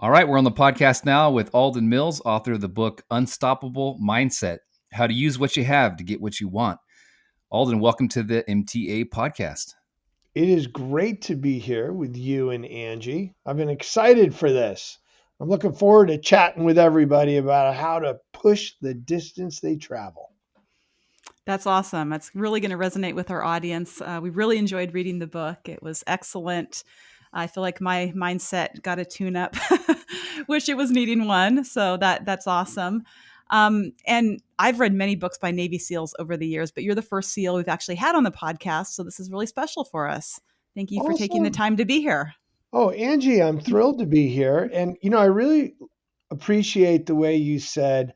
All right, we're on the podcast now with Alden Mills, author of the book Unstoppable Mindset: How to Use What You Have to Get What You Want. Alden, welcome to the MTA podcast. It is great to be here with you and Angie. I've been excited for this. I'm looking forward to chatting with everybody about how to push the distance they travel. That's awesome. That's really going to resonate with our audience. We really enjoyed reading the book. It was excellent. I feel like my mindset got a tune up. Wish it was needing one. So that's awesome. And I've read many books by Navy SEALs over the years, but you're the first SEAL we've actually had on the podcast. So this is really special for us. Thank you for taking the Awesome. time to be here. Oh, Angie, I'm thrilled to be here. And, I really appreciate the way you said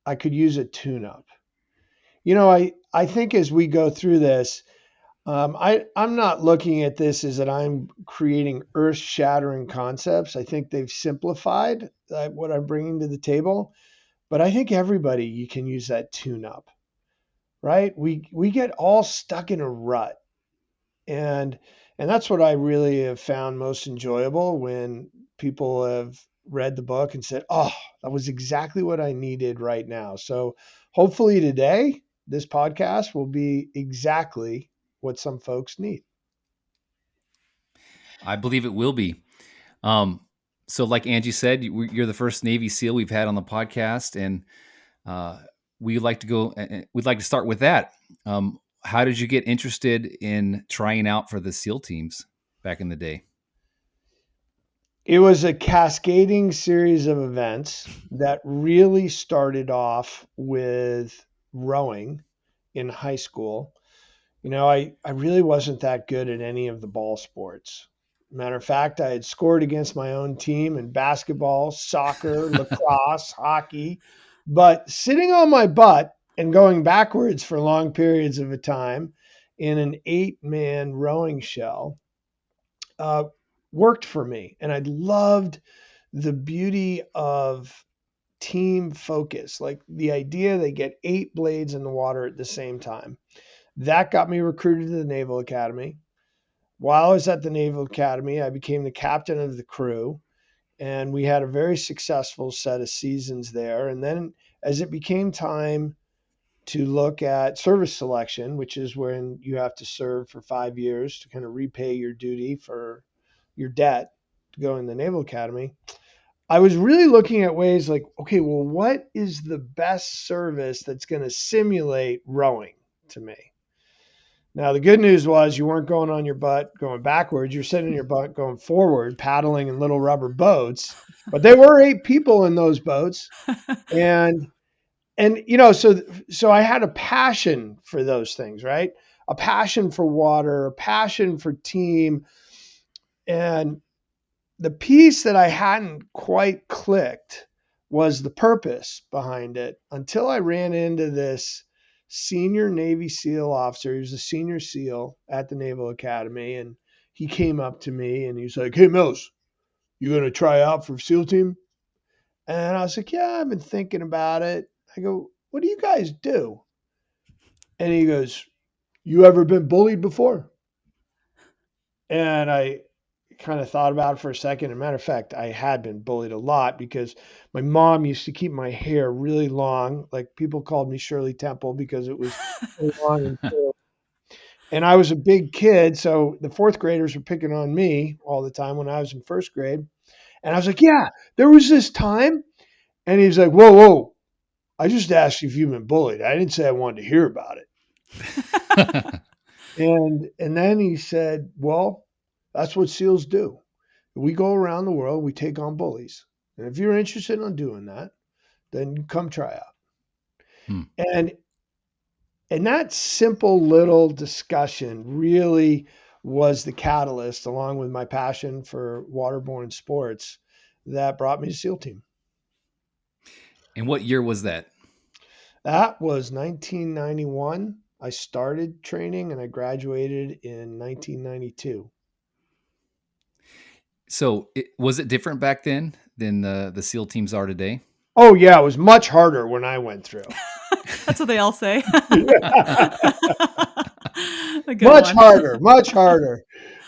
I could use a tune up. I think as we go through this, I'm not looking at this as that I'm creating earth-shattering concepts. I think they've simplified what I'm bringing to the table, but I think everybody you can use that tune-up, right? We get all stuck in a rut, and that's what I really have found most enjoyable when people have read the book and said, "Oh, that was exactly what I needed right now." So hopefully today, this podcast will be exactly what some folks need. I believe it will be. So like Angie said, you're the first Navy SEAL we've had on the podcast, and we'd like to start with that. How did you get interested in trying out for the SEAL teams back in the day? It was a cascading series of events that really started off with rowing in high school. I really wasn't that good at any of the ball sports. Matter of fact, I had scored against my own team in basketball, soccer, lacrosse, hockey, but sitting on my butt and going backwards for long periods of a time in an 8-man rowing shell uh, worked for me. And I loved the beauty of team focus, like the idea they get 8 blades in the water at the same time. That got me recruited to the Naval Academy. While I was at the Naval Academy, I became the captain of the crew, and we had a very successful set of seasons there. And then as it became time to look at service selection, which is when you have to serve for 5 years to kind of repay your duty for your debt to go in the Naval Academy, I was really looking at ways like, okay, well, what is the best service that's going to simulate rowing to me? Now, the good news was you weren't going on your butt going backwards. You're sitting in your butt going forward, paddling in little rubber boats. But there were 8 people in those boats. And so I had a passion for those things, right? A passion for water, a passion for team. And the piece that I hadn't quite clicked was the purpose behind it until I ran into this senior Navy SEAL officer. He was a senior SEAL at the Naval Academy, and he came up to me and he was like, "Hey, Mills, you going to try out for SEAL team?" And I was like, "Yeah, I've been thinking about it." I go, "What do you guys do?" And he goes, "You ever been bullied before?" And I kind of thought about it for a second. As a matter of fact, I had been bullied a lot because my mom used to keep my hair really long. Like people called me Shirley Temple because it was so long and curly. And I was a big kid, so the 4th graders were picking on me all the time when I was in 1st grade. And I was like, "Yeah, there was this time." And he's like, "Whoa, whoa. I just asked you if you've been bullied. I didn't say I wanted to hear about it." And then he said, "Well, that's what SEALs do. We go around the world, we take on bullies. And if you're interested in doing that, then come try out." Hmm. And that simple little discussion really was the catalyst, along with my passion for waterborne sports, that brought me to SEAL team. And what year was that? That was 1991. I started training and I graduated in 1992. So was it different back then than the SEAL teams are today? Oh, yeah, it was much harder when I went through. That's what they all say. Much harder.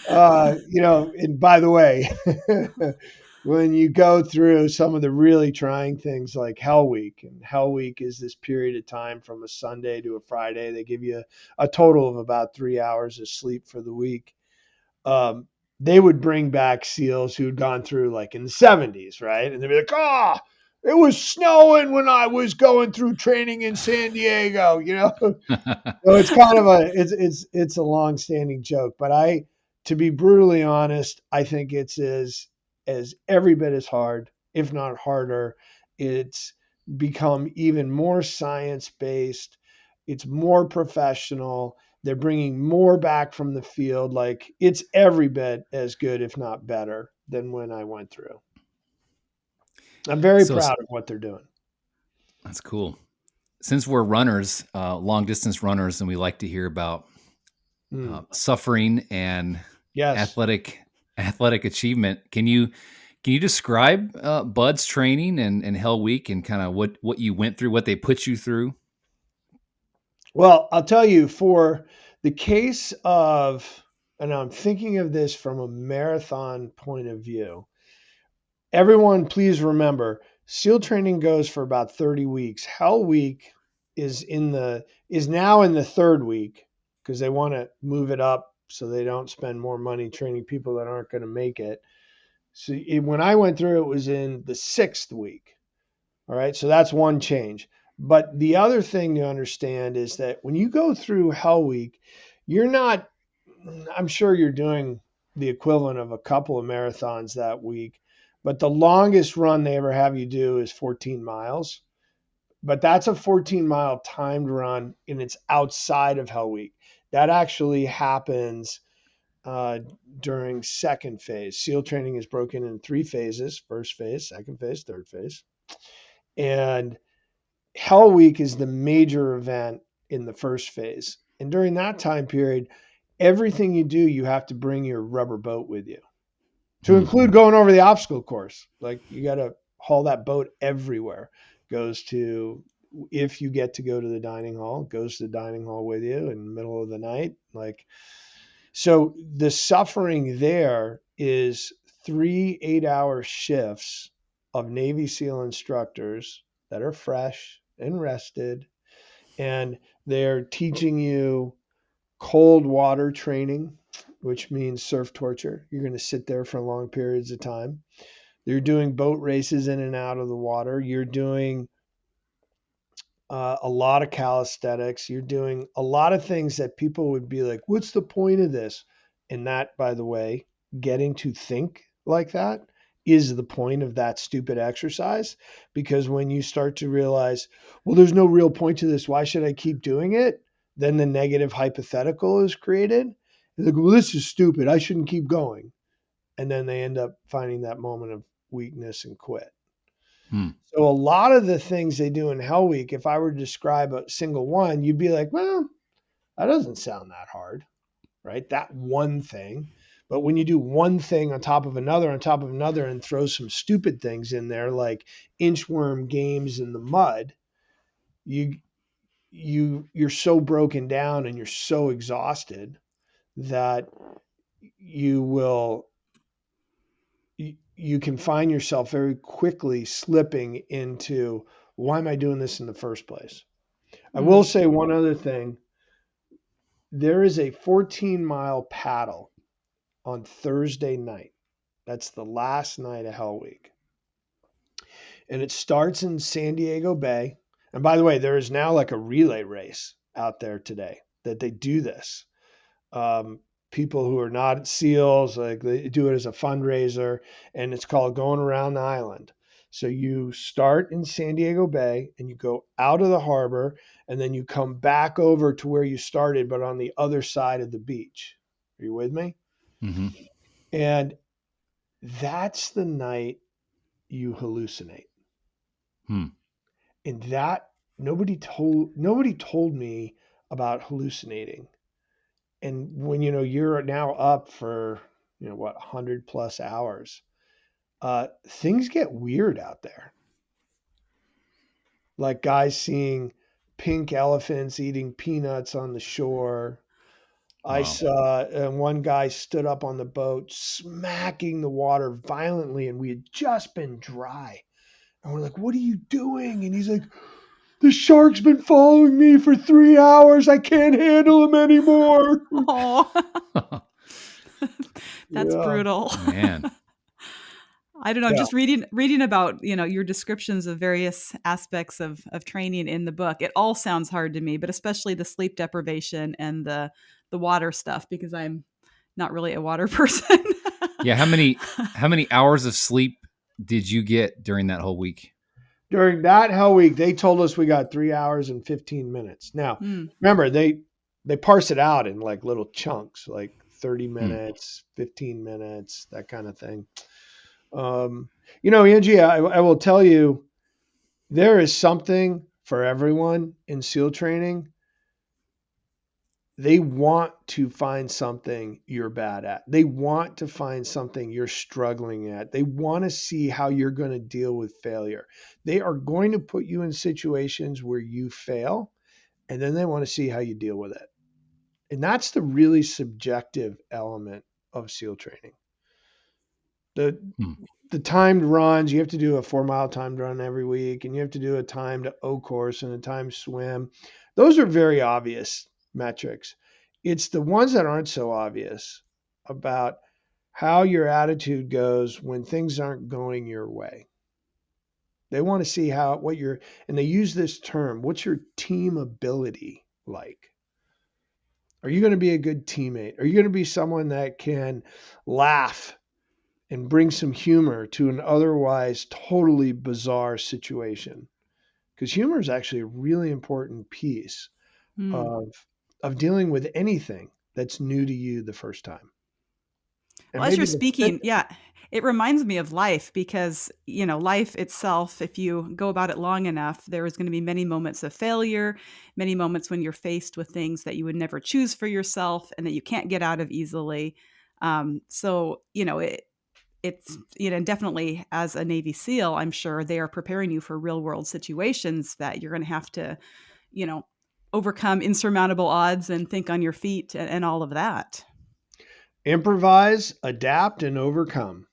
And by the way, when you go through some of the really trying things like Hell Week. And Hell Week is this period of time from a Sunday to a Friday. They give you a total of about 3 hours of sleep for the week. Um, they would bring back SEALs who had gone through like in the 70s, right? And they'd be like, oh, it was snowing when I was going through training in San Diego, you know? So it's kind of it's a long-standing joke, but to be brutally honest, I think it's as every bit as hard, if not harder. It's become even more science-based. It's more professional. They're bringing more back from the field. Like it's every bit as good, if not better, than when I went through. I'm very So proud of what they're doing. that's cool. Since we're runners, long distance runners, and we like to hear about suffering and Yes. athletic achievement, can you describe Bud's training and Hell Week and kind of what you went through, what they put you through? Well, I'll tell you, for the case of, and I'm thinking of this from a marathon point of view, everyone please remember, SEAL training goes for about 30 weeks. Hell Week is now in the third week because they want to move it up so they don't spend more money training people that aren't going to make it. So when I went through, it was in the sixth week. All right. So that's one change. But the other thing to understand is that when you go through Hell Week, you're not, I'm sure you're doing the equivalent of a couple of marathons that week, but the longest run they ever have you do is 14 miles. But that's a 14-mile timed run and it's outside of Hell Week. That actually happens uh, during second phase. SEAL training is broken in three phases: first phase, second phase, third phase. And Hell Week is the major event in the first phase. And during that time period, everything you do, you have to bring your rubber boat with you, to Hmm. include going over the obstacle course. Like you got to haul that boat everywhere. Goes to, if you get to go to the dining hall, goes to the dining hall with you in the middle of the night. Like, so the suffering there is 3 8-hour shifts of Navy SEAL instructors that are fresh and rested, and they're teaching you cold water training, which means surf torture. You're going to sit there for long periods of time. You're doing boat races in and out of the water. You're doing a lot of calisthenics. You're doing a lot of things that people would be like, what's the point of this? And that, by the way, getting to think like that is the point of that stupid exercise. Because when you start to realize, well, there's no real point to this, why should I keep doing it? Then the negative hypothetical is created. And they go, well, this is stupid. I shouldn't keep going. And then they end up finding that moment of weakness and quit. Hmm. So a lot of the things they do in Hell Week, if I were to describe a single one, you'd be like, well, that doesn't sound that hard, right? That one thing. But when you do one thing on top of another, and throw some stupid things in there like inchworm games in the mud, you you're so broken down and you're so exhausted that you will you can find yourself very quickly slipping into, why am I doing this in the first place? I will say one other thing. There is a 14-mile paddle on Thursday night. That's the last night of Hell Week. And it starts in San Diego Bay. And by the way, there is now like a relay race out there today that they do this. Um, People who are not SEALs, like they do it as a fundraiser, and it's called Going Around the Island. So you start in San Diego Bay and you go out of the harbor, and then you come back over to where you started, but on the other side of the beach. Are you with me? Mm-hmm. And that's the night you hallucinate. Hmm. And that nobody told me about hallucinating. And when you're now up for what, 100 plus hours, things get weird out there. Like guys seeing pink elephants eating peanuts on the shore, I Wow. saw one guy stood up on the boat, smacking the water violently, and we had just been dry. And we're like, "What are you doing?" And he's like, "The shark's been following me for 3 hours. I can't handle him anymore." Oh, that's Yeah, brutal. Man. I don't know, yeah. just reading about, your descriptions of various aspects of training in the book. It all sounds hard to me, but especially the sleep deprivation and the water stuff because I'm not really a water person. Yeah. How many hours of sleep did you get during that whole week? During that hell week, they told us we got 3 hours and 15 minutes. Now, Mm, remember, they parse it out in like little chunks, like 30 Hmm. minutes, 15 minutes, that kind of thing. Um, Angie, I will tell you, there is something for everyone in SEAL training. They want to find something you're bad at. They want to find something you're struggling at. They want to see how you're going to deal with failure. They are going to put you in situations where you fail, and then they want to see how you deal with it. And that's the really subjective element of SEAL training. The Hmm. the timed runs, you have to do a 4 mile timed run every week, and you have to do a timed O course and a timed swim. Those are very obvious metrics. It's the ones that aren't so obvious about how your attitude goes when things aren't going your way. They want to see and they use this term, what's your team ability like? Are you going to be a good teammate? Are you going to be someone that can laugh and bring some humor to an otherwise totally bizarre situation? Because humor is actually a really important piece mm. of dealing with anything that's new to you the first time. And Well, as maybe you're the speaking, fifth. yeah, it reminds me of life because, life itself, if you go about it long enough, there is going to be many moments of failure, many moments when you're faced with things that you would never choose for yourself and that you can't get out of easily. So, it's, definitely as a Navy SEAL, I'm sure they are preparing you for real world situations that you're going to have to, you know, overcome insurmountable odds and think on your feet and all of that. Improvise, adapt, and overcome,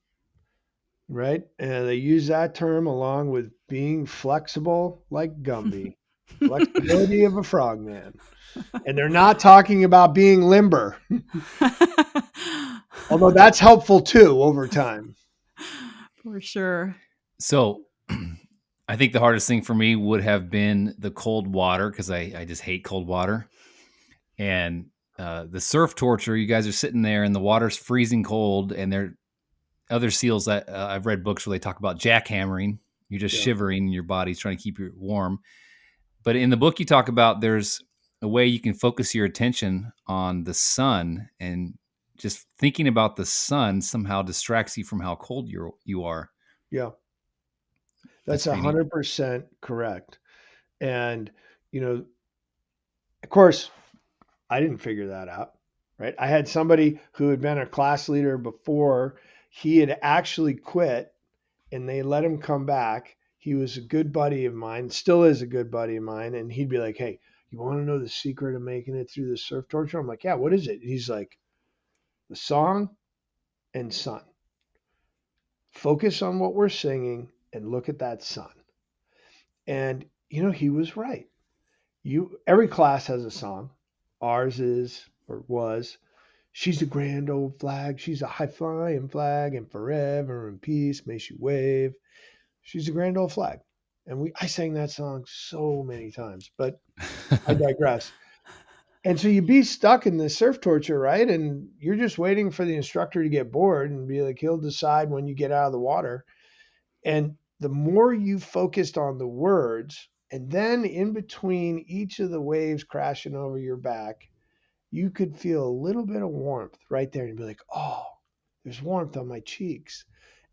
right? And they use that term along with being flexible like Gumby, flexibility of a frogman. And they're not talking about being limber, although that's helpful too over time. For sure. So I think the hardest thing for me would have been the cold water because I just hate cold water. And the surf torture, you guys are sitting there and the water's freezing cold, and there are other SEALs that I've read books where they talk about jackhammering. You're just Yeah. shivering, and your body's trying to keep you warm. But in the book, you talk about there's a way you can focus your attention on the sun, and just thinking about the sun somehow distracts you from how cold you are. Yeah. That's That's pretty neat. 100% correct. And, you know, of course, I didn't figure that out, right? I had somebody who had been a class leader before. He had actually quit and they let him come back. He was a good buddy of mine, still is a good buddy of mine. And he'd be like, "Hey, you want to know the secret of making it through the surf torture?" I'm like, "Yeah, what is it?" And he's like, "The song and sun. Focus on what we're singing and look at that sun." And, he was right. Every class has a song. Ours is, or was, "She's a grand old flag. She's a high flying flag, and forever in peace may she wave. She's a grand old flag." And I sang that song so many times, but I digress. And so you be stuck in the surf torture, right? And you're just waiting for the instructor to get bored and be like, he'll decide when you get out of the water. And the more you focused on the words, and then in between each of the waves crashing over your back, you could feel a little bit of warmth right there and be like, "Oh, there's warmth on my cheeks."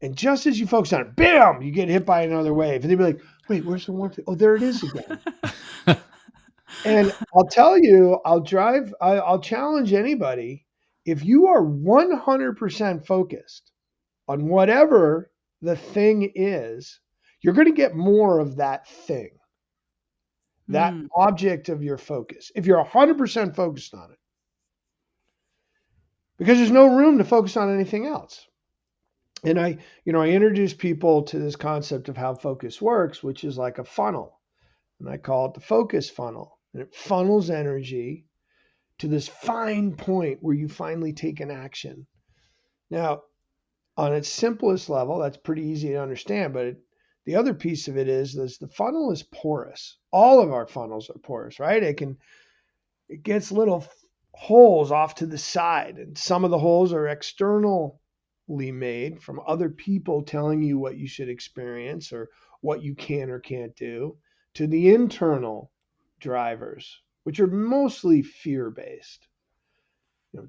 And just as you focus on it, bam, you get hit by another wave. And they'd be like, "Wait, where's the warmth? Oh, there it is again." And I'll tell you, I'll challenge anybody. If you are 100% focused on whatever the thing is, you're going to get more of that thing, that Mm. object of your focus. If you're 100% focused on it, because there's no room to focus on anything else. And I introduce people to this concept of how focus works, which is like a funnel. And I call it the focus funnel. And it funnels energy to this fine point where you finally take an action. Now, on its simplest level, that's pretty easy to understand. But the other piece of it is the funnel is porous. All of our funnels are porous, right? It gets little holes off to the side, and some of the holes are externally made from other people telling you what you should experience or what you can or can't do, to the internal drivers, which are mostly fear-based.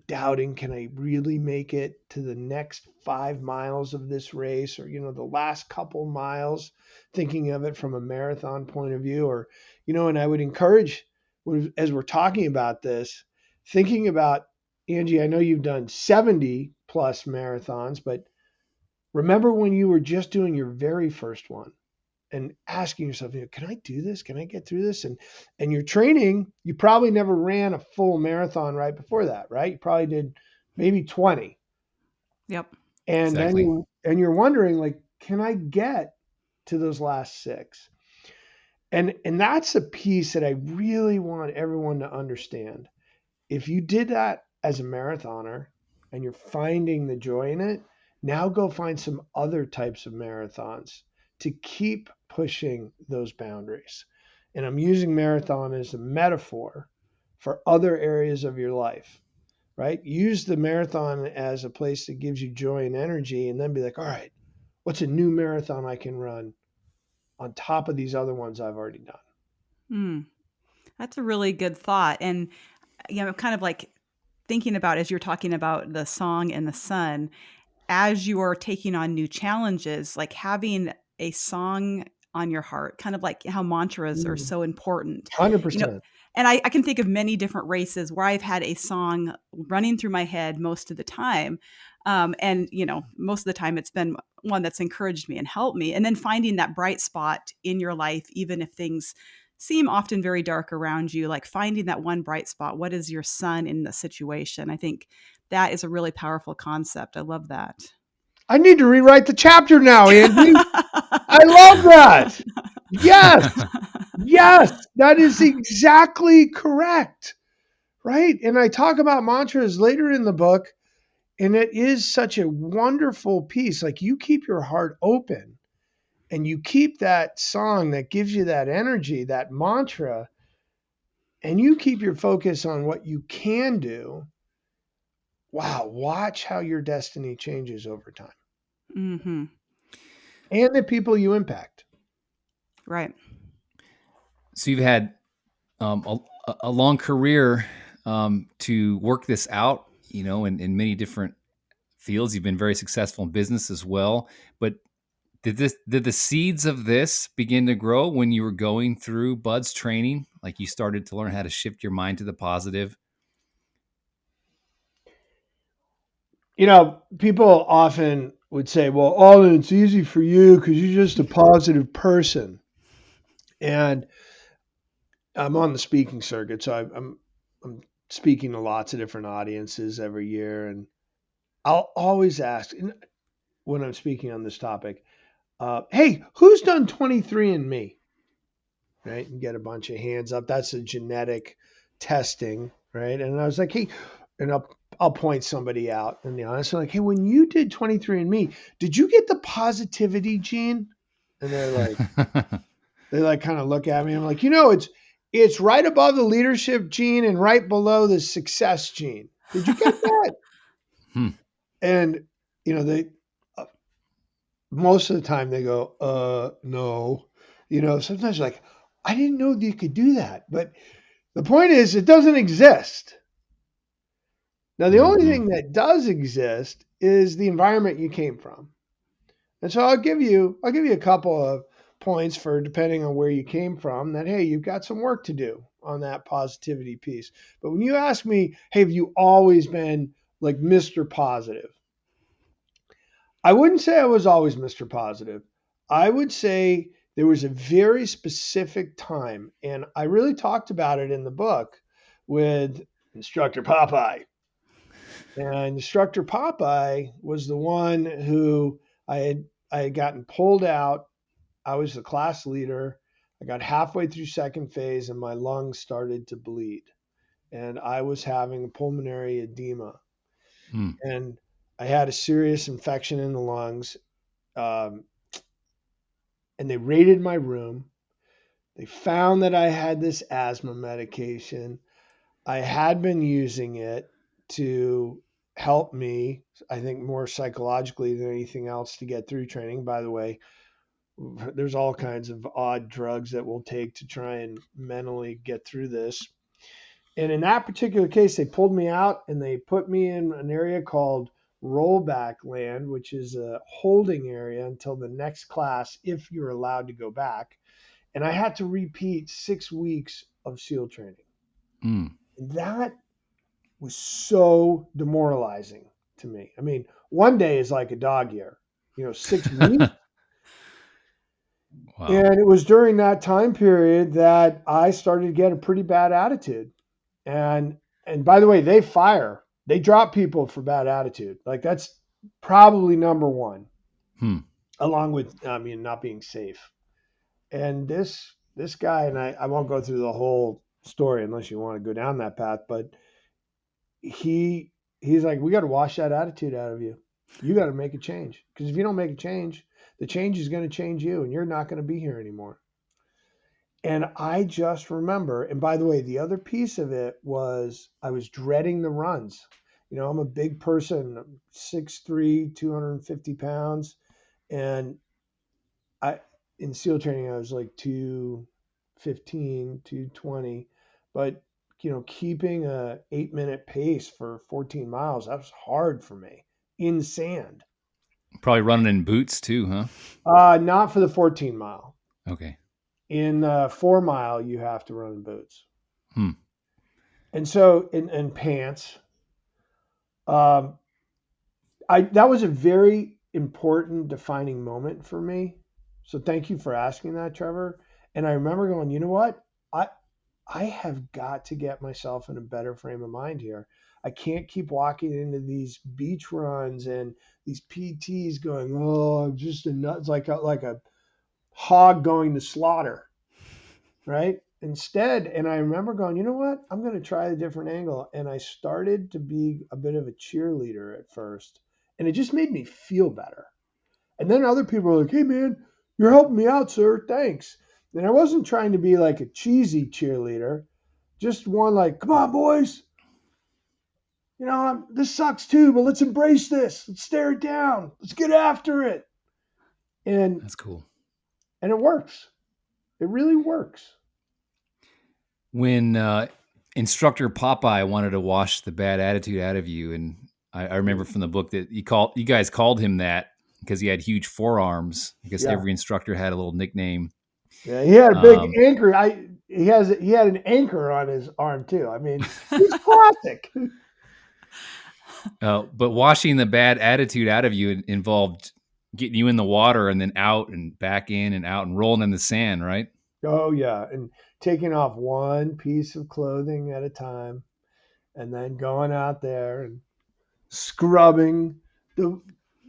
Doubting, can I really make it to the next 5 miles of this race, or the last couple miles, thinking of it from a marathon point of view, or and I would encourage, as we're talking about this, thinking about, Angie, I know you've done 70 plus marathons, but remember when you were just doing your very first one and asking yourself, can I do this? Can I get through this? And your training, you probably never ran a full marathon right before that, right? You probably did maybe 20. Yep. And Exactly. then you're wondering, like, can I get to those last 6? And that's a piece that I really want everyone to understand. If you did that as a marathoner and you're finding the joy in it, now go find some other types of marathons to keep pushing those boundaries. And I'm using marathon as a metaphor for other areas of your life, right? Use the marathon as a place that gives you joy and energy, and then be like, all right, what's a new marathon I can run on top of these other ones I've already done? Mm, that's a really good thought. And, kind of like thinking about, as you're talking about the song and the sun, as you are taking on new challenges, like having a song on your heart, kind of like how mantras are so important, you know. 100%. And I can think of many different races where I've had a song running through my head most of the time. And, most of the time it's been one that's encouraged me and helped me. And then finding that bright spot in your life, even if things seem often very dark around you, like finding that one bright spot. What is your sun in the situation? I think that is a really powerful concept. I love that. I need to rewrite the chapter now, Angie. I love that. Yes. Yes. That is exactly correct. Right. And I talk about mantras later in the book, and it is such a wonderful piece. Like, you keep your heart open and you keep that song that gives you that energy, that mantra, and you keep your focus on what you can do. Wow. Watch how your destiny changes over time Mm-hmm. and the people you impact. Right. So you've had a long career to work this out, in many different fields. You've been very successful in business as well. But did the seeds of this begin to grow when you were going through Bud's training? Like, you started to learn how to shift your mind to the positive? People often would say, well, Alden, it's easy for you because you're just a positive person. And I'm on the speaking circuit, so I'm speaking to lots of different audiences every year, and I'll always ask when I'm speaking on this topic, "Hey, who's done 23andMe?" Right, and get a bunch of hands up. That's a genetic testing, right? And I was like, "Hey," and I'll point somebody out in the audience. I'm like, "Hey, when you did 23andMe, did you get the positivity gene?" And they like kind of look at me. I'm like, it's right above the leadership gene and right below the success gene. Did you get that? Hmm. And they most of the time they go, no. Sometimes like, I didn't know you could do that. But the point is, it doesn't exist. Now, the only Mm-hmm. thing that does exist is the environment you came from. And so I'll give you a couple of points for, depending on where you came from, that, hey, you've got some work to do on that positivity piece. But when you ask me, hey, have you always been like Mr. Positive? I wouldn't say I was always Mr. Positive. I would say there was a very specific time, and I really talked about it in the book with Instructor Popeye. And instructor Popeye was the one who I had gotten pulled out. I was the class leader. I got halfway through second phase and my lungs started to bleed. And I was having pulmonary edema. Hmm. And I had a serious infection in the lungs. Um, and they raided my room. They found that I had this asthma medication. I had been using it to help me, I think, more psychologically than anything else to get through training. By the way, there's all kinds of odd drugs that we'll take to try and mentally get through this. And in that particular case, they pulled me out and they put me in an area called rollback land, which is a holding area until the next class, if you're allowed to go back. And I had to repeat 6 weeks of SEAL training. Hmm. And that was so demoralizing to me. I mean, one day is like a dog year, 6 weeks. Wow. And it was during that time period that I started to get a pretty bad attitude. And and by the way, they drop people for bad attitude. Like that's probably number one, Hmm. along with not being safe. And this guy, and I won't go through the whole story unless you want to go down that path, but he he's like, we got to wash that attitude out of you. You got to make a change, because if you don't make a change, the change is going to change you, and you're not going to be here anymore. And I just remember, and by the way, the other piece of it was I was dreading the runs. I'm a big person, 6'3", 250 pounds, and I in SEAL training I was like 215, 220, but keeping a 8-minute pace for 14 miles, that was hard for me in sand. Probably running in boots too, huh? Not for the 14 mile. Okay. In 4 mile, you have to run in boots. Hmm. And so in pants. Um, I that was a very important defining moment for me. So thank you for asking that, Trevor. And I remember going, you know what? I I have got to get myself in a better frame of mind here. I can't keep walking into these beach runs and these PTs going, oh, I'm just a nut. It's like a hog going to slaughter, right? Instead, and I remember going, you know what? I'm going to try a different angle. And I started to be a bit of a cheerleader at first. And it just made me feel better. And then other people were like, hey, man, you're helping me out, sir. Thanks. And I wasn't trying to be like a cheesy cheerleader, just one like, come on, boys. This sucks too, but let's embrace this. Let's stare it down. Let's get after it. And That's cool. and it works. It really works. When instructor Popeye wanted to wash the bad attitude out of you, and I remember from the book that you guys called him that because he had huge forearms. I guess Yeah. every instructor had a little nickname. Yeah, he had a big Um, anchor. He had an anchor on his arm too. I mean, he's classic. but washing the bad attitude out of you involved getting you in the water and then out and back in and out and rolling in the sand, right? Oh yeah, and taking off one piece of clothing at a time, and then going out there and scrubbing the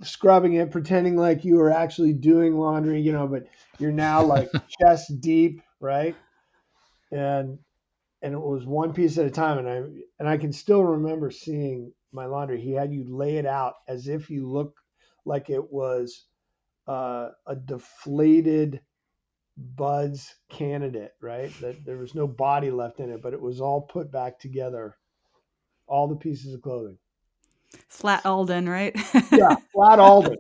scrubbing it, pretending like you were actually doing laundry, but you're now like chest deep, right? And it was one piece at a time, and I can still remember seeing my laundry. He had you lay it out as if you look like it was a deflated Bud's candidate, right? That there was no body left in it, but it was all put back together, all the pieces of clothing. Flat Alden, right? Yeah, flat Alden.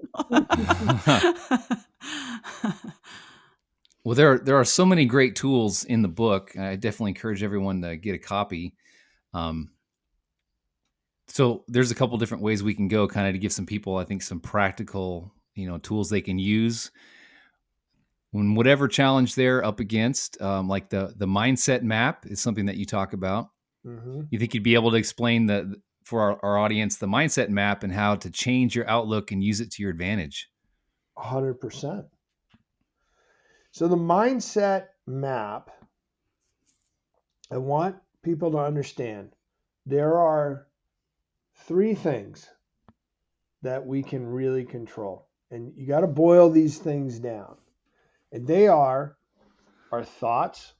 Well, there are so many great tools in the book. I definitely encourage everyone to get a copy. Um, so there's a couple different ways we can go, kind of to give some people, I think, some practical, tools they can use when whatever challenge they're up against. Like the mindset map is something that you talk about. Mm-hmm. You think you'd be able to explain for our audience the mindset map and how to change your outlook and use it to your advantage? 100%. So the mindset map, I want people to understand there are three things that we can really control. And you got to boil these things down. And they are our thoughts,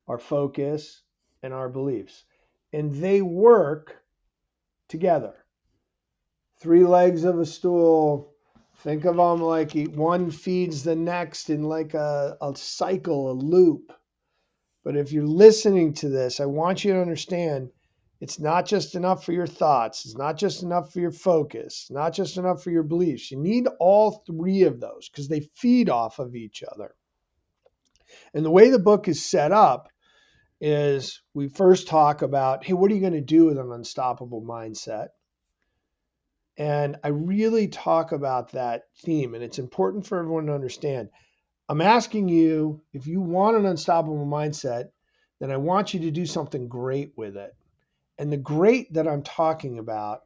our focus, and our beliefs. And they work together. Three legs of a stool. Think of them like one feeds the next in like a cycle, a loop. But if you're listening to this, I want you to understand it's not just enough for your thoughts. It's not just enough for your focus. It's not just enough for your beliefs. You need all three of those because they feed off of each other. And the way the book is set up is we first talk about, hey, what are you going to do with an unstoppable mindset? And I really talk about that theme, and it's important for everyone to understand. I'm asking you, if you want an unstoppable mindset, then I want you to do something great with it. And the great that I'm talking about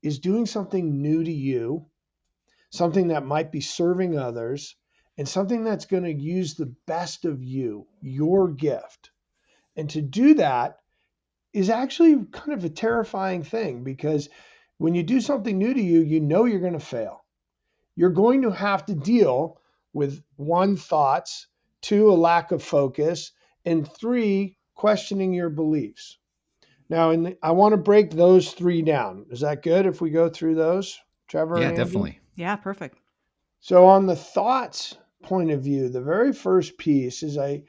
is doing something new to you, something that might be serving others, and something that's going to use the best of you, your gift. And to do that is actually kind of a terrifying thing because when you do something new to you, you know you're going to fail. You're going to have to deal with one, thoughts, two, a lack of focus, and three, questioning your beliefs. Now, I want to break those three down. Is that good if we go through those, Trevor Yeah, and Angie? definitely. Yeah, perfect. So on the thoughts point of view, the very first piece is I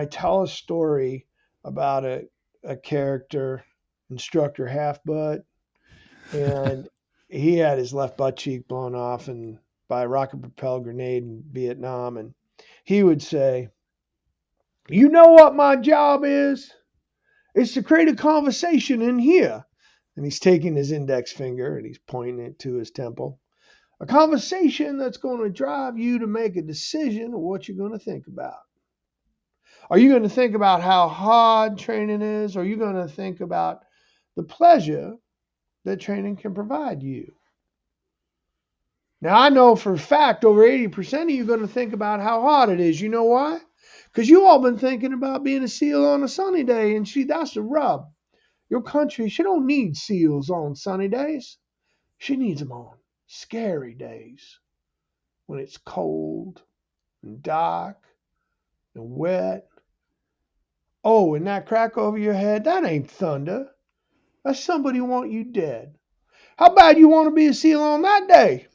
tell a story about a character, instructor half butt, and he had his left butt cheek blown off and by a rocket propelled grenade in Vietnam, and he would say, "You know what my job is? It's to create a conversation in here." And he's taking his index finger and he's pointing it to his temple. A conversation that's going to drive you to make a decision of what you're going to think about. Are you going to think about how hard training is? Or are you going to think about the pleasure that training can provide you? Now, I know for a fact over 80% of you are going to think about how hard it is. You know why? Because you all been thinking about being a SEAL on a sunny day. And that's the rub. Your country, she don't need SEALs on sunny days. She needs them on scary days when it's cold and dark and wet. Oh, and that crack over your head, that ain't thunder. That's somebody want you dead. How bad you want to be a SEAL on that day?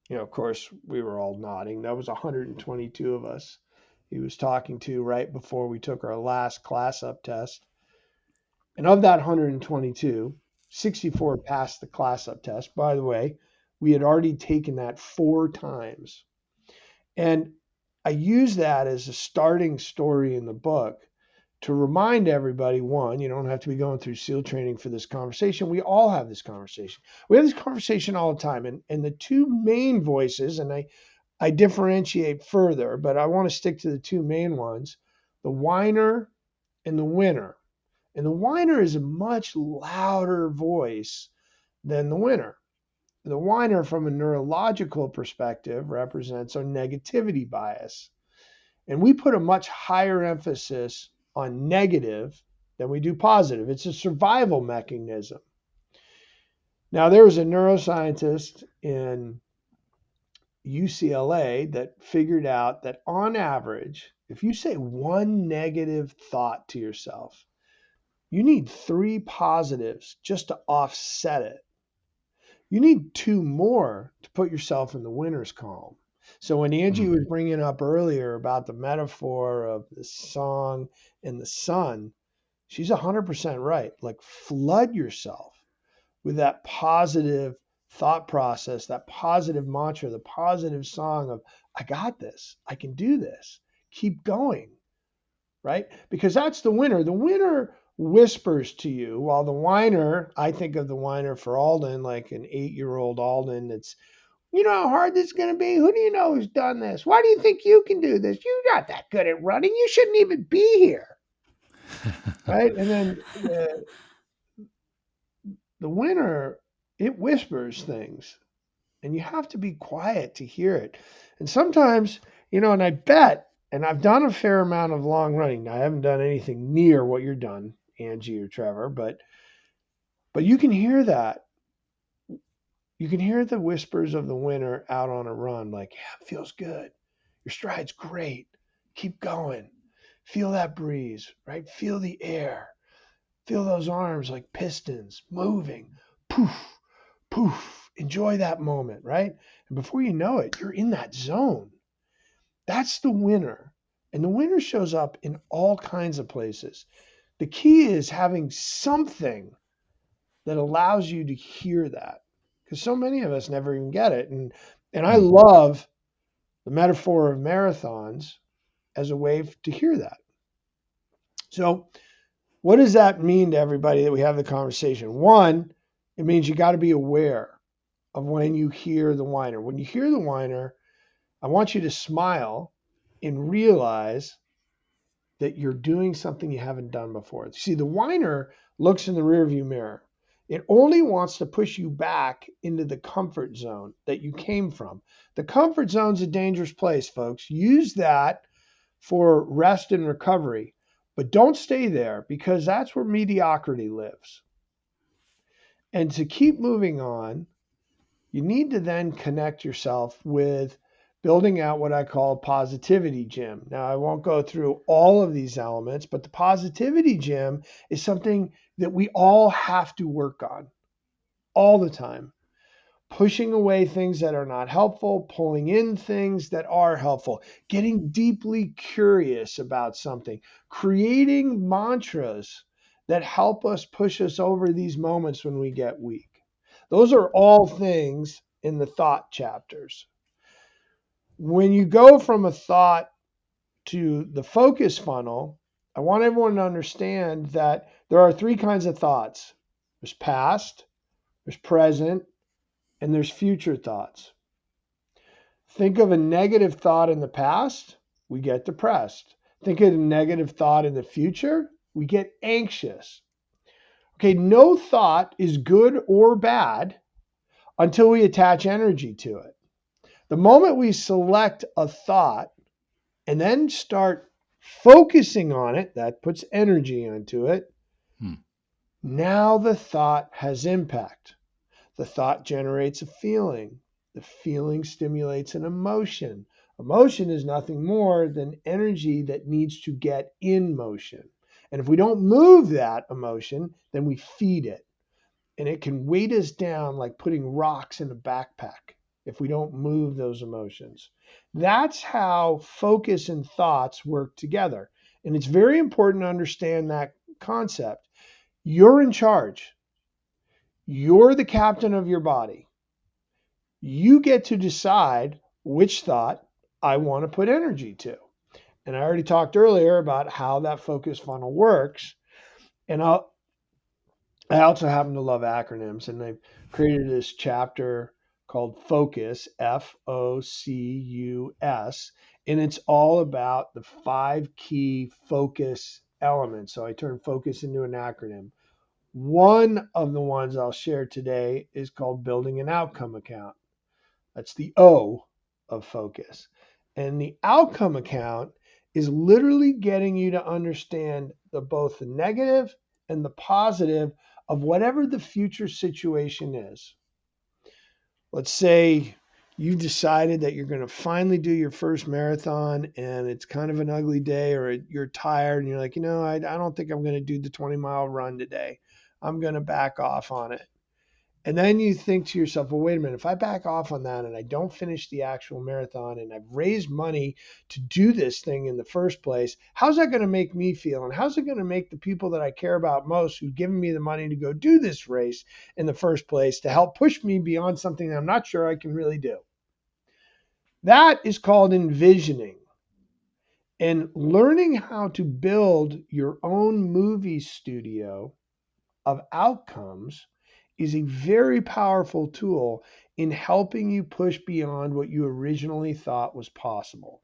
Of course, we were all nodding. That was 122 of us he was talking to right before we took our last class up test. And of that 122, 64 passed the class up test. By the way, we had already taken that 4 times. And I use that as a starting story in the book to remind everybody, one, you don't have to be going through SEAL training for this conversation. We all have this conversation. We have this conversation all the time. And the two main voices, and I differentiate further, but I want to stick to the two main ones, the whiner and the winner. And the whiner is a much louder voice than the winner. The whiner, from a neurological perspective, represents our negativity bias. And we put a much higher emphasis on negative than we do positive. It's a survival mechanism. Now, there was a neuroscientist in UCLA that figured out that on average, if you say one negative thought to yourself, you need 3 positives just to offset it. You need 2 more to put yourself in the winner's column. So when Angie was bringing up earlier about the metaphor of the song and the sun, she's 100% right. Like, flood yourself with that positive thought process, that positive mantra, the positive song of, I got this, I can do this, keep going, right? Because that's the winner. The winner whispers to you, while the whiner, I think of the whiner for Alden like an 8-year-old Alden that's, you know how hard this is going to be? Who do you know who's done this? Why do you think you can do this? You're not that good at running. You shouldn't even be here. Right? And then the winner, it whispers things. And you have to be quiet to hear it. And sometimes, and I bet, and I've done a fair amount of long running. Now, I haven't done anything near what you're done, Angie or Trevor, but But you can hear that. You can hear the whispers of the winner out on a run, like, yeah, it feels good. Your stride's great. Keep going. Feel that breeze, right? Feel the air. Feel those arms like pistons moving. Poof, poof. Enjoy that moment, right? And before you know it, you're in that zone. That's the winner. And the winner shows up in all kinds of places. The key is having something that allows you to hear that. Because so many of us never even get it. And I love the metaphor of marathons as a way to hear that. So, what does that mean to everybody that we have the conversation? One, it means you got to be aware of when you hear the whiner. When you hear the whiner, I want you to smile and realize that you're doing something you haven't done before. See, the whiner looks in the rearview mirror. It only wants to push you back into the comfort zone that you came from. The comfort zone's a dangerous place, folks. Use that for rest and recovery, but don't stay there because that's where mediocrity lives. And to keep moving on, you need to then connect yourself with building out what I call positivity gym. Now, I won't go through all of these elements, but the positivity gym is something that we all have to work on all the time. Pushing away things that are not helpful, pulling in things that are helpful, getting deeply curious about something, creating mantras that help us push us over these moments when we get weak. Those are all things in the thought chapters. When you go from a thought to the focus funnel, I want everyone to understand that there are three kinds of thoughts. There's past, there's present, and there's future thoughts. Think of a negative thought in the past, we get depressed. Think of a negative thought in the future, we get anxious. Okay, no thought is good or bad until we attach energy to it. The moment we select a thought and then start focusing on it, that puts energy into it. Now the thought has impact. The thought generates a feeling. The feeling stimulates an emotion. Emotion is nothing more than energy that needs to get in motion. And if we don't move that emotion, then we feed it. And it can weight us down like putting rocks in a backpack if we don't move those emotions. That's how focus and thoughts work together. And it's very important to understand that concept. You're in charge. You're the captain of your body. You get to decide which thought I want to put energy to. And I already talked earlier about how that focus funnel works. And I also happen to love acronyms, and they've created this chapter called Focus, Focus, and it's all about the 5 key focus elements. So I turned focus into an acronym. One of the ones I'll share today is called building an outcome account. That's the O of focus. And the outcome account is literally getting you to understand both the negative and the positive of whatever the future situation is. Let's say you decided that you're going to finally do your first marathon and it's kind of an ugly day, or you're tired and you're like, I don't think I'm going to do the 20-mile run today. I'm going to back off on it. And then you think to yourself, well, wait a minute, if I back off on that and I don't finish the actual marathon and I've raised money to do this thing in the first place, how's that going to make me feel? And how's it going to make the people that I care about most who've given me the money to go do this race in the first place to help push me beyond something that I'm not sure I can really do? That is called envisioning. And learning how to build your own movie studio of outcomes is a very powerful tool in helping you push beyond what you originally thought was possible.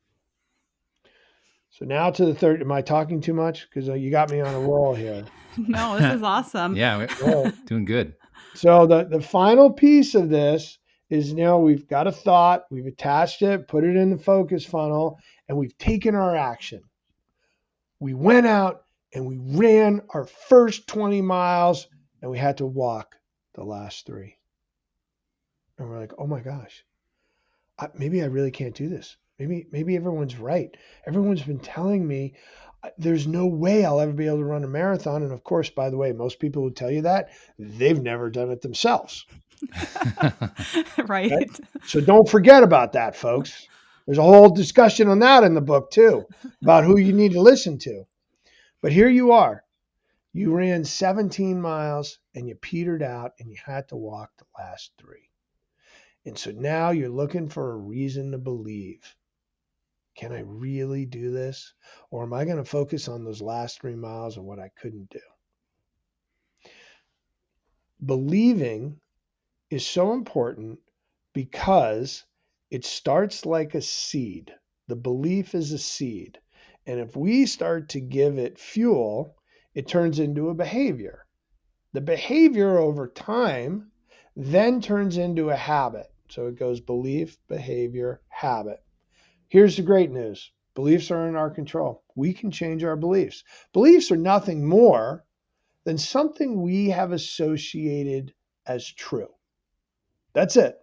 So now to the third. Am I talking too much? Because you got me on a roll here. No, this is awesome. Yeah, doing good. So the final piece of this is now we've got a thought, we've attached it, put it in the focus funnel, and we've taken our action. We went out and we ran our first 20 miles and we had to walk the last 3. And we're like, oh my gosh, maybe I really can't do this. Maybe everyone's right. Everyone's been telling me there's no way I'll ever be able to run a marathon. And of course, by the way, most people who tell you that, they've never done it themselves. Right. Right? So don't forget about that, folks. There's a whole discussion on that in the book too, about who you need to listen to. But here you are. You ran 17 miles and you petered out and you had to walk the last 3. And so now you're looking for a reason to believe. Can I really do this? Or am I going to focus on those last 3 miles and what I couldn't do? Believing is so important because it starts like a seed. The belief is a seed. And if we start to give it fuel, it turns into a behavior. The behavior over time then turns into a habit. So it goes belief, behavior, habit. Here's the great news. Beliefs are in our control. We can change our beliefs. Beliefs are nothing more than something we have associated as true. That's it.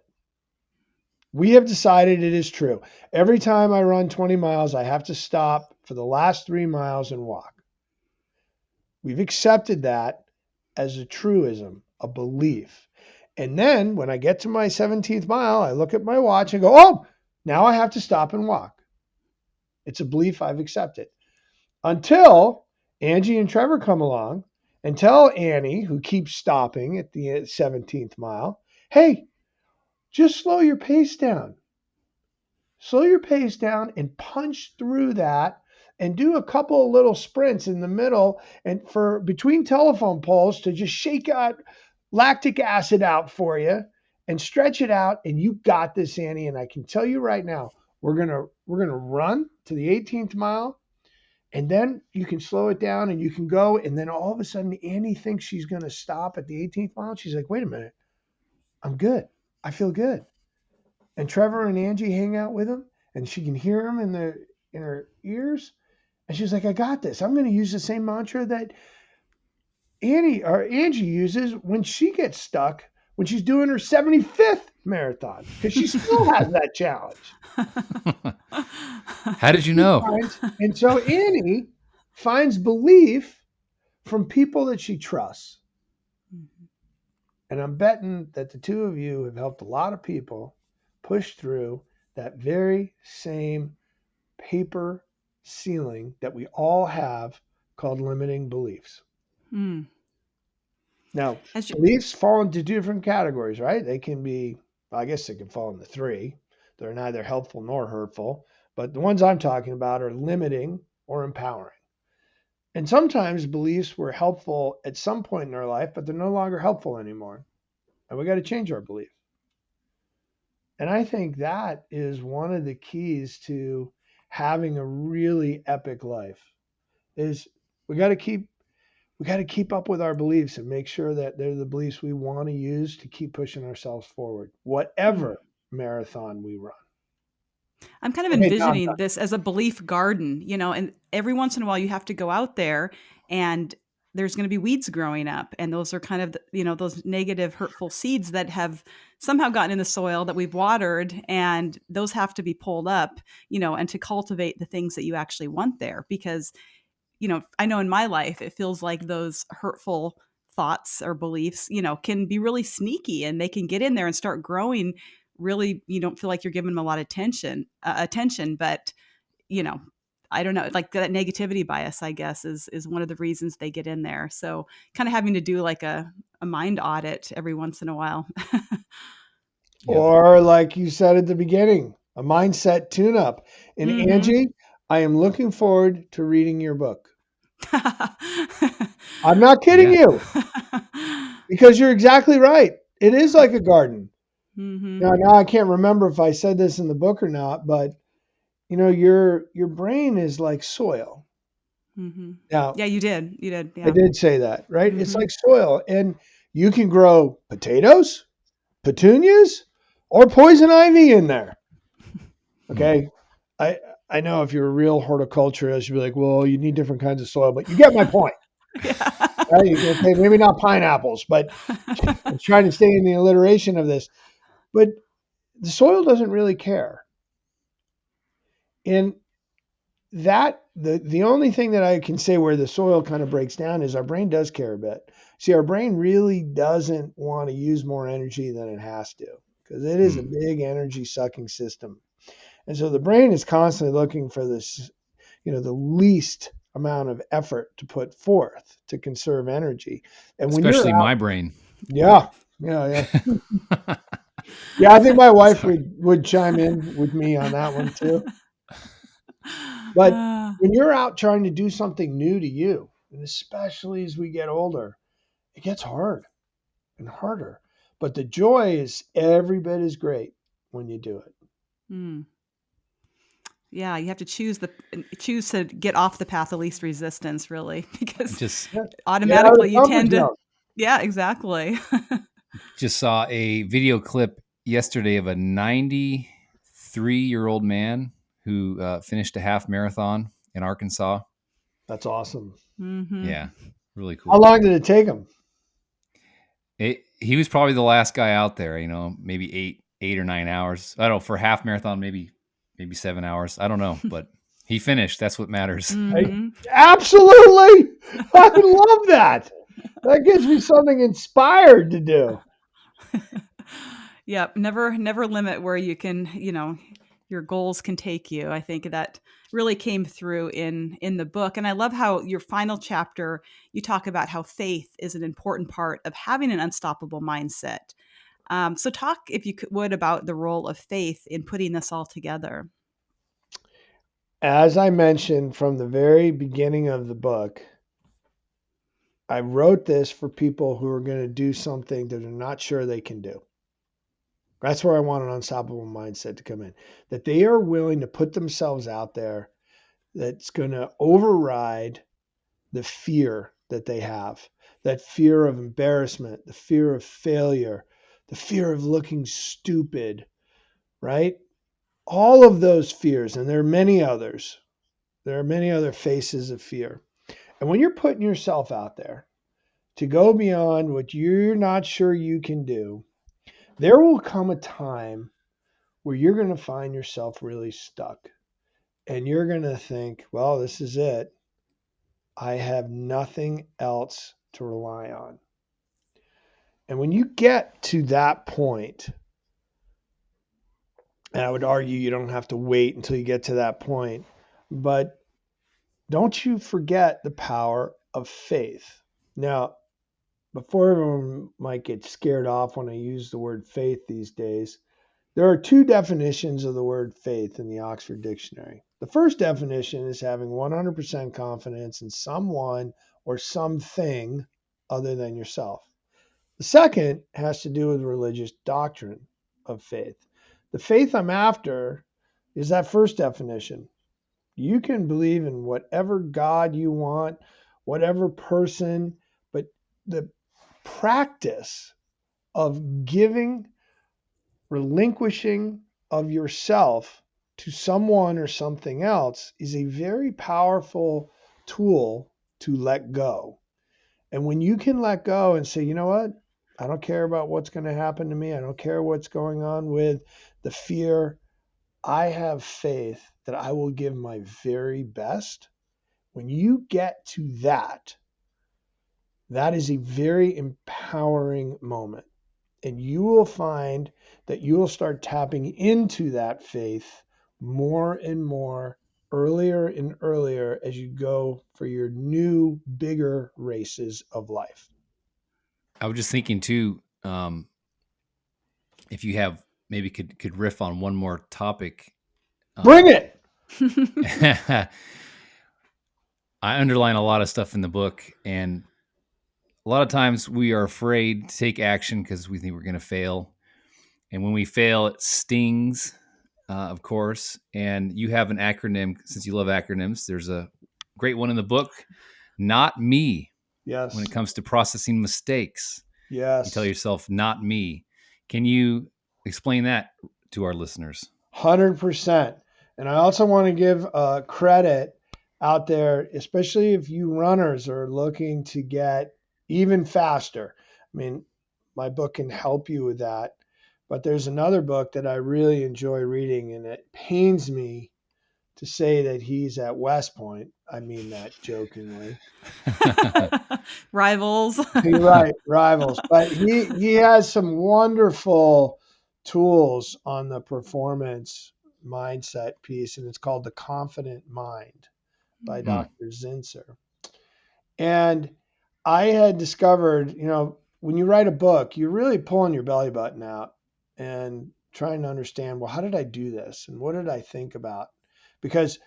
We have decided it is true. Every time I run 20 miles, I have to stop for the last 3 miles and walk. We've accepted that as a truism, a belief. And then when I get to my 17th mile, I look at my watch and go, oh, now I have to stop and walk. It's a belief I've accepted. Until Angie and Trevor come along and tell Annie, who keeps stopping at the 17th mile, hey, just slow your pace down. Slow your pace down and punch through that and do a couple of little sprints in the middle and for between telephone poles to just shake out lactic acid out for you and stretch it out. And you got this, Annie. And I can tell you right now, we're gonna run to the 18th mile, and then you can slow it down and you can go. And then all of a sudden, Annie thinks she's gonna stop at the 18th mile. She's like, wait a minute, I'm good. I feel good. And Trevor and Angie hang out with him, and she can hear him in her ears. And she's like, I got this. I'm going to use the same mantra that Angie uses when she gets stuck when she's doing her 75th marathon, because she still has that challenge. How did you know? And so Annie finds belief from people that she trusts. And I'm betting that the two of you have helped a lot of people push through that very same paper ceiling that we all have called limiting beliefs. Now, beliefs fall into 2 different categories, right? They can be, I guess they can fall into 3. They're neither helpful nor hurtful, but the ones I'm talking about are limiting or empowering. And sometimes beliefs were helpful at some point in our life, but they're no longer helpful anymore. And we got to change our belief. And I think that is one of the keys to having a really epic life is we got to keep up with our beliefs and make sure that they're the beliefs we want to use to keep pushing ourselves forward, whatever marathon we run. I'm kind of envisioning this as a belief garden, and every once in a while you have to go out there and there's going to be weeds growing up. And those are kind of, those negative, hurtful seeds that have somehow gotten in the soil that we've watered. And those have to be pulled up, and to cultivate the things that you actually want there. Because, I know in my life, it feels like those hurtful thoughts or beliefs, can be really sneaky and they can get in there and start growing. Really, you don't feel like you're giving them a lot of attention, but, I don't know, like that negativity bias, I guess, is one of the reasons they get in there. So kind of having to do like a mind audit every once in a while. Or like you said at the beginning, a mindset tune-up. And Angie, I am looking forward to reading your book. I'm not kidding you, because you're exactly right. It is like a garden. Now I can't remember if I said this in the book or not, but your brain is like soil. Now, yeah, you did. Yeah. I did say that, right? It's like soil, and you can grow potatoes, petunias, or poison ivy in there. Okay. I know if you're a real horticulturist, you'd be like, well, you need different kinds of soil, but you get my point. Yeah. Right? Okay, maybe not pineapples, but I'm trying to stay in the alliteration of this. But the soil doesn't really care. And the only thing that I can say where the soil kind of breaks down is our brain does care a bit. See, our brain really doesn't want to use more energy than it has to because it is a big energy sucking system. And so the brain is constantly looking for this, the least amount of effort to put forth to conserve energy. And when you're Especially out, my brain. yeah, yeah, yeah. Yeah, I think my wife Sorry. would chime in with me on that one too. But when you're out trying to do something new to you, and especially as we get older, it gets hard and harder. But the joy is every bit as great when you do it. Mm. Yeah, you have to choose to get off the path of least resistance, really, because Just Yeah. Get out of the automatically you comfort tend to. zone. Yeah, exactly. just saw a video clip yesterday of a 93-year-old man who finished a half marathon in Arkansas. That's awesome. Hmm. Yeah, really How cool. long did it take him? He was probably the last guy out there. Maybe 8 or 9 hours. I don't know, for a half marathon, maybe 7 hours. I don't know, but he finished. That's what matters. Hmm. Absolutely. I love that. That gives me something inspired to do. Yep. Never limit where you can, your goals can take you. I think that really came through in the book. And I love how your final chapter, you talk about how faith is an important part of having an unstoppable mindset. So talk, if you would, about the role of faith in putting this all together. As I mentioned from the very beginning of the book, I wrote this for people who are going to do something that they're not sure they can do. That's where I want an unstoppable mindset to come in. That they are willing to put themselves out there that's going to override the fear that they have. That fear of embarrassment, the fear of failure, the fear of looking stupid, right? All of those fears, and there are many others. There are many other faces of fear. And when you're putting yourself out there to go beyond what you're not sure you can do, there will come a time where you're going to find yourself really stuck. And you're going to think, well, this is it. I have nothing else to rely on. And when you get to that point, and I would argue you don't have to wait until you get to that point, but don't you forget the power of faith. Now, before everyone might get scared off when I use the word faith these days, there are two definitions of the word faith in the Oxford Dictionary. The first definition is having 100% confidence in someone or something other than yourself. The second has to do with religious doctrine of faith. The faith I'm after is that first definition. You can believe in whatever God you want, whatever person, but the practice of giving, relinquishing of yourself to someone or something else is a very powerful tool to let go. And when you can let go and say, you know what? I don't care about what's going to happen to me. I don't care what's going on with the fear. I have faith that I will give my very best. When you get to that, that is a very empowering moment. And you will find that you will start tapping into that faith more and more, earlier and earlier, as you go for your new, bigger races of life. I was just thinking too, if you have maybe could riff on one more topic. Bring it. I underline a lot of stuff in the book, and a lot of times we are afraid to take action because we think we're going to fail. And when we fail, it stings, of course. And you have an acronym, since you love acronyms. There's a great one in the book, not me. Yes. When it comes to processing mistakes, you tell Yes. yourself, not me. Can you explain that to our listeners? 100%. And I also want to give credit out there, especially if you runners are looking to get even faster. I mean, my book can help you with that. But there's another book that I really enjoy reading, and it pains me to say that he's at West Point. I mean that jokingly. Rivals. You're right, rivals. But he has some wonderful tools on the performance mindset piece, and it's called The Confident Mind by Mm. Dr. Zinsser. And I had discovered, when you write a book, you're really pulling your belly button out and trying to understand, well, how did I do this? And what did I think about? Because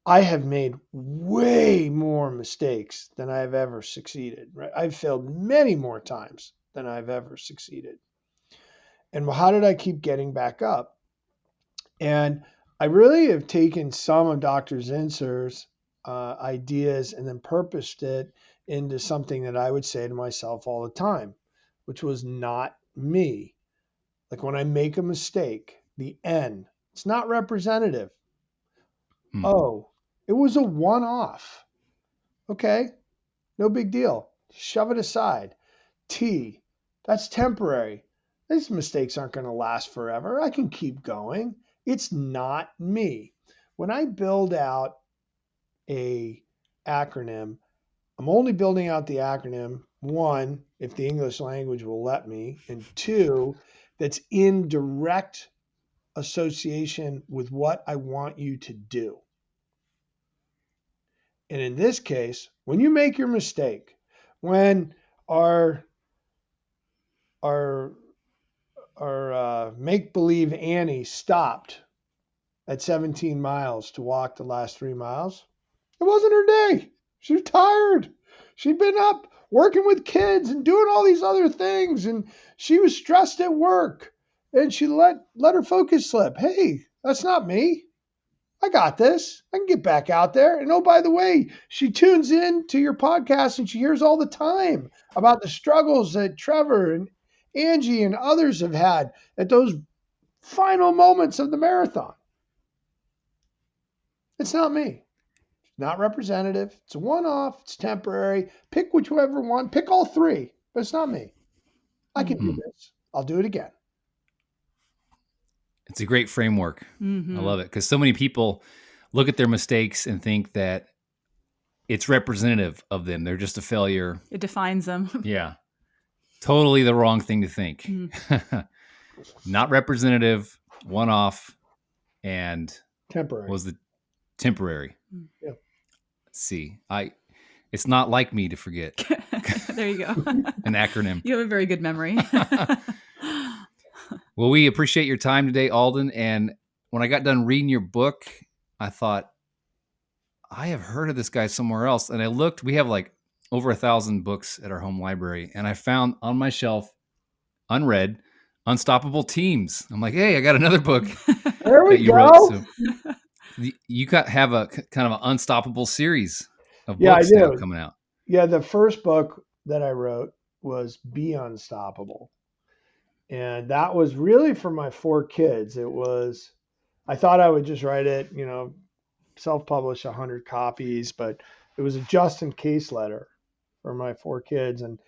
I have made way more mistakes than I've ever succeeded, right? I've failed many more times than I've ever succeeded. And well, how did I keep getting back up? And I really have taken some of Dr. Zinsser's ideas and then purposed it into something that I would say to myself all the time, which was not me. Like when I make a mistake, the N, it's not representative. Mm. Oh, it was a one off. Okay, no big deal. Shove it aside. T, that's temporary. These mistakes aren't going to last forever. I can keep going. It's not me. When I build out a acronym, I'm only building out the acronym, one, if the English language will let me, and two, that's in direct association with what I want you to do. And in this case, when you make your mistake, when our our make believe Annie stopped at 17 miles to walk the last 3 miles, it wasn't her day. She was tired. She'd been up working with kids and doing all these other things, and she was stressed at work. And she let her focus slip. Hey, that's not me. I got this. I can get back out there. And oh, by the way, she tunes in to your podcast and she hears all the time about the struggles that Trevor and Angie and others have had at those final moments of the marathon. It's not me. It's not representative. It's a one-off. It's temporary. Pick whichever one. Pick all three, but it's not me. I can do this. I'll do it again. It's a great framework. Mm-hmm. I love it because so many people look at their mistakes and think that it's representative of them. They're just a failure. It defines them. Yeah. Totally the wrong thing to think. Mm. Not representative, one off, and Temporary. was the temporary. Yeah. Let's see. It's not like me to forget. There you go. An acronym. You have a very good memory. Well, we appreciate your time today, Alden. And when I got done reading your book, I thought, I have heard of this guy somewhere else. And I looked, we have like over 1,000 books at our home library. And I found on my shelf, unread, Unstoppable Teams. I'm like, hey, I got another book There we that you go. wrote. So you have a kind of an unstoppable series of books now coming out. Yeah, the first book that I wrote was Be Unstoppable. And that was really for my 4 kids. I thought I would just write it, self-publish 100 copies, but it was a just in case letter for my 4 kids. And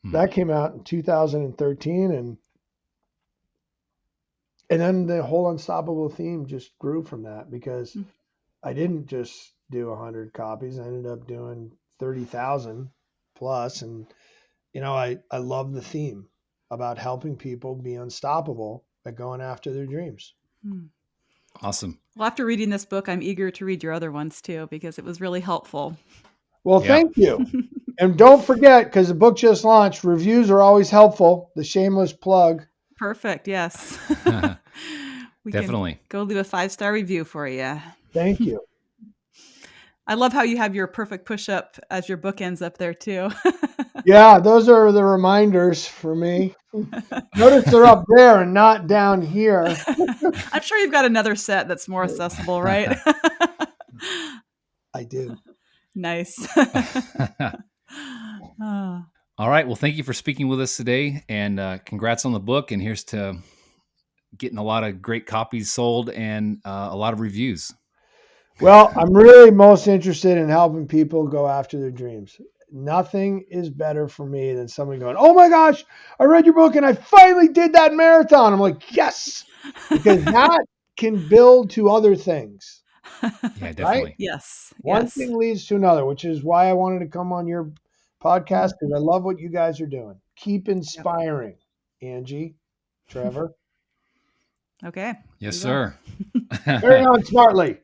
that came out in 2013. And then the whole Unstoppable theme just grew from that because I didn't just do 100 copies. I ended up doing 30,000 plus. And, I love the theme about helping people be unstoppable by going after their dreams. Awesome. Well, after reading this book, I'm eager to read your other ones too, because it was really helpful. Well, thank you. And don't forget, because the book just launched, reviews are always helpful. The shameless plug. Perfect. Yes. We Definitely. can go leave a 5-star review for you. Thank you. I love how you have your perfect push-up as your bookends up there too. Yeah, those are the reminders for me. Notice they're up there and not down here. I'm sure you've got another set that's more accessible, right? I do. Nice. All right. Well, thank you for speaking with us today, and congrats on the book. And here's to getting a lot of great copies sold and a lot of reviews. Well, I'm really most interested in helping people go after their dreams. Nothing is better for me than someone going, "Oh my gosh, I read your book and I finally did that marathon." I'm like, "Yes," because that can build to other things, Yeah, right? definitely. Yes. One Yes. thing leads to another, which is why I wanted to come on your podcast because I love what you guys are doing. Keep Yep. inspiring, Angie, Trevor. Okay. Yes, We will. sir. Carry on smartly.